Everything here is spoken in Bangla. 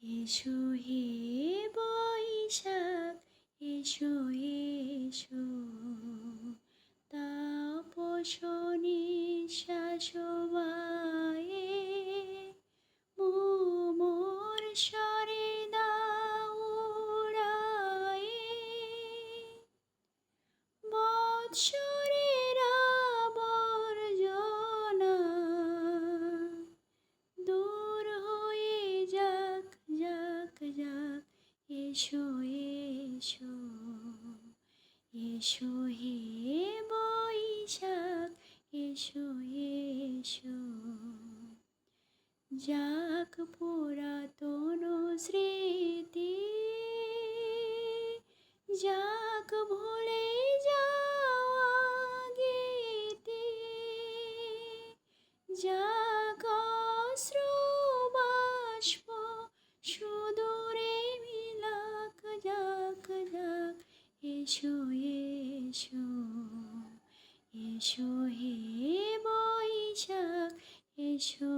এসো হে বৈশাখ এসো এসো তাপস নিঃশ্বাস বায়ে মোর স্বরে দাও উড়ায়ে বৎসরের আবর্জনা দূর হয়ে যাক যাক যাক এসো এসো এসো হে বৈশাখ এসো এসো যাক পুরাতন স্মৃতি যাক ভুলে যাওয়া গীতি যাক অশ্রু বাষ্প সুদূরে মিলাক যাক যাক এসো এসো এসো হে বৈশাখ এসো